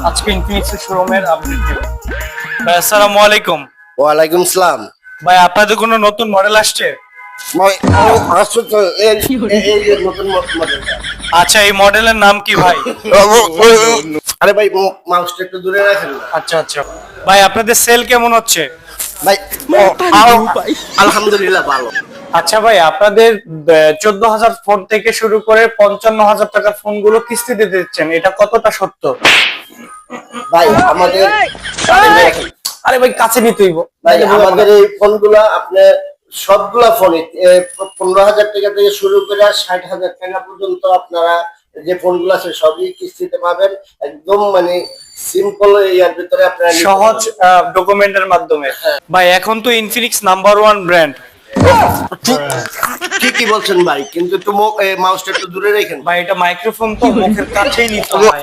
আজকে ইনফিনিক্সের শোরুমের আপডেট দেব। ভাই আসসালামু আলাইকুম। ওয়ালাইকুম সালাম। ভাই আপনাদের কোনো নতুন মডেল আসছে? আসছো তো এই নতুন মডেলটা। আচ্ছা, এই মডেলের নাম কি ভাই? আরে ভাই মাউসটা একটু দূরে রাখেন না। আচ্ছা আচ্ছা ভাই, আপনাদের সেল কেমন হচ্ছে? ভাই আলহামদুলিল্লাহ ভালো। আচ্ছা ভাই, আপনাদের 14,000 ফোন থেকে শুরু করে 55,000 টাকার ফোনগুলো কিস্তিতে দিচ্ছেন, এটা কতটা সত্য? ভাই আমাদের আরে ভাই কাছে নিতেই ভাই আমাদের এই ফোনগুলা আপনার সবগুলা ফোনে 15,000 টাকা থেকে শুরু করে 60,000 টাকা পর্যন্ত আপনারা যে ফোনগুলো আছে সবই কিস্তিতে পাবেন। একদম মানে সিম্পল ইয়ার ভিতরে আপনারা সহজ ডকুমেন্টের মাধ্যমে। ভাই এখন তো ইনফিনিক্স নাম্বার 1 ব্র্যান্ড। ঠিকই বলছেন ভাই, কিন্তু একটু মাউসটা একটু দূরে রাখেন ভাই এটা মাইক্রোফোন তো মুখের কাছেই নিতে হয়।